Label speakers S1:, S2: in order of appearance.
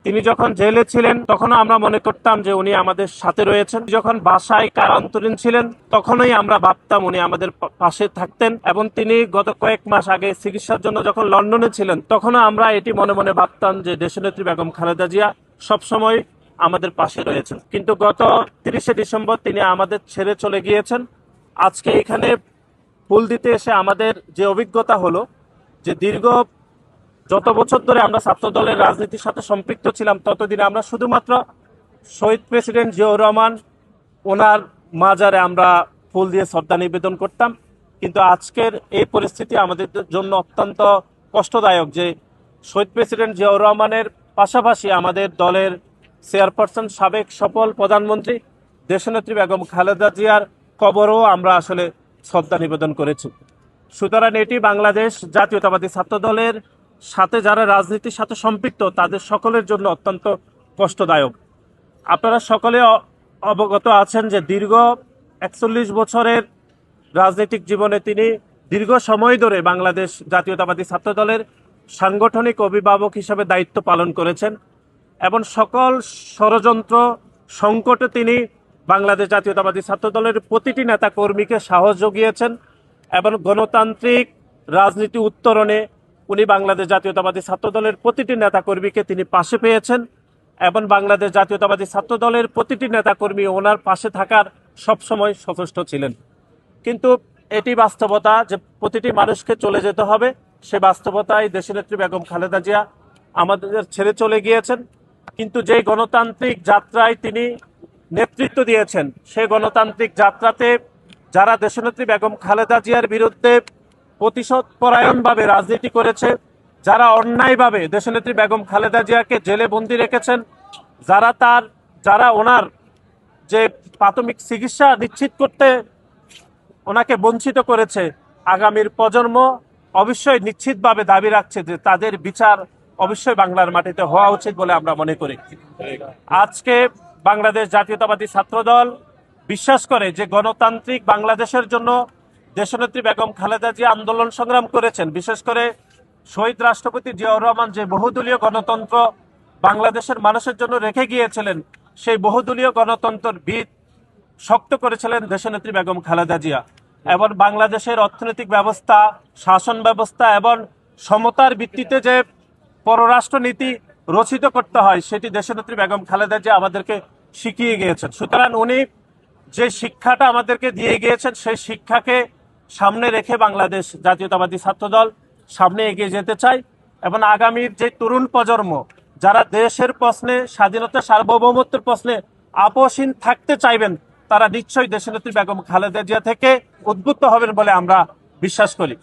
S1: তিনি যখন জেলে ছিলেন তখনও আমরা মনে করতাম যে উনি আমাদের সাথে রয়েছেন। যখন বাসায় কারান্তরীণ ছিলেন তখনই আমরা ভাবতাম উনি আমাদের পাশে থাকতেন। এবং তিনি গত কয়েক মাস আগে চিকিৎসার জন্য যখন লন্ডনে ছিলেন তখনও আমরা এটি মনে মনে ভাবতাম যে দেশনেত্রী বেগম খালেদা জিয়া সবসময় আমাদের পাশে রয়েছেন। কিন্তু গত 30শে ডিসেম্বর তিনি আমাদের ছেড়ে চলে গিয়েছেন। আজকে এখানে ফুল দিতে এসে আমাদের যে অভিজ্ঞতা হলো যে দীর্ঘ যত বছর ধরে আমরা ছাত্র দলের রাজনীতির সাথে সম্পৃক্ত ছিলাম ততদিন আমরা শুধুমাত্র শহীদ প্রেসিডেন্ট জিয়াউর রহমান ওনার মাজারে আমরা ফুল দিয়ে শ্রদ্ধা নিবেদন করতাম। কিন্তু আজকের এই পরিস্থিতি আমাদের জন্য অত্যন্ত কষ্টদায়ক যে শহীদ প্রেসিডেন্ট জিয়াউর রহমানের পাশাপাশি আমাদের দলের চেয়ারপারসন সাবেক সফল প্রধানমন্ত্রী দেশনেত্রী বেগম খালেদা জিয়ার কবরও আমরা আসলে শ্রদ্ধা নিবেদন করেছি। সুতরাং এটি বাংলাদেশ জাতীয়তাবাদী ছাত্র দলের সাথে যারা রাজনীতির সাথে সম্পৃক্ত তাদের সকলের জন্য অত্যন্ত কষ্টদায়ক। আপনারা সকলে অবগত আছেন যে দীর্ঘ 41 বছরের রাজনৈতিক জীবনে তিনি দীর্ঘ সময় ধরে বাংলাদেশ জাতীয়তাবাদী ছাত্র দলের সাংগঠনিক অভিভাবক হিসেবে দায়িত্ব পালন করেছেন এবং সকল ষড়যন্ত্র সংকটে তিনি বাংলাদেশ জাতীয়তাবাদী ছাত্র দলের প্রতিটি নেতা কর্মীকে সাহস জুগিয়েছেন এবং গণতান্ত্রিক রাজনীতি উত্তরণে উনি বাংলাদেশ জাতীয়তাবাদী ছাত্র দলের প্রতিটি নেতা কর্মীকে তিনি পাশে পেয়েছেন এবং বাংলাদেশ জাতীয়তাবাদী ছাত্র দলের প্রতিটি নেতা কর্মী ওনার পাশে থাকার সবসময় সচেষ্ট ছিলেন। কিন্তু এটি বাস্তবতা যে প্রতিটি মানুষকে চলে যেতে হবে, সে বাস্তবতায় দেশনেত্রী বেগম খালেদা জিয়া আমাদের ছেড়ে চলে গিয়েছেন। কিন্তু যে গণতান্ত্রিক যাত্রায় তিনি নেতৃত্ব দিয়েছেন সেই গণতান্ত্রিক যাত্রাতে যারা দেশনেত্রী বেগম খালেদা জিয়ার বিরুদ্ধে প্রতিশোধ পরায়ণভাবে রাজনীতি করেছে, যারা অন্যায়ভাবে দেশনেত্রী বেগম খালেদা জিয়াকে জেলে বন্দী রেখেছেন, যারা ওনার যে প্রাথমিক চিকিৎসা নিশ্চিত করতে ওনাকে বঞ্চিত করেছে, আগামীর প্রজন্ম অবশ্যই নিশ্চিতভাবে দাবি রাখছে যে তাদের বিচার অবশ্যই বাংলার মাটিতে হওয়া উচিত বলে আমরা মনে করি। আজকে বাংলাদেশ জাতীয়তাবাদী ছাত্রদল বিশ্বাস করে যে গণতান্ত্রিক বাংলাদেশের জন্য দেশনেত্রী বেগম খালেদা জিয়া আন্দোলন সংগ্রাম করেছেন। বিশেষ করে শহীদ রাষ্ট্রপতি জিয়াউর রহমান যে বহুদলীয় গণতন্ত্র বাংলাদেশের মানুষের জন্য রেখে গিয়েছিলেন, সেই বহুদলীয় গণতন্ত্রের ভিত শক্ত করেছিলেন দেশনেত্রী বেগম খালেদা জিয়া। এবং বাংলাদেশের অর্থনৈতিক ব্যবস্থা, শাসন ব্যবস্থা এবং সমতার ভিত্তিতে যে পররাষ্ট্র নীতি রচিত করতে হয় সেটি দেশনেত্রী বেগম খালেদা জিয়া আমাদেরকে শিখিয়ে গিয়েছেন। সুতরাং উনি যে শিক্ষাটা আমাদেরকে দিয়ে গিয়েছেন সেই শিক্ষাকে সামনে রেখে বাংলাদেশ জাতীয়তাবাদী ছাত্রদল সামনে এগিয়ে যেতে চায় এবং আগামীর যে তরুণ প্রজন্ম যারা দেশের প্রশ্নে, স্বাধীনতা সার্বভৌমত্বের প্রশ্নে আপোষহীন থাকতে চাইবেন তারা নিশ্চয়ই দেশনেত্রী বেগম খালেদা জিয়া থেকে উদ্বুদ্ধ হবেন বলে আমরা বিশ্বাস করি।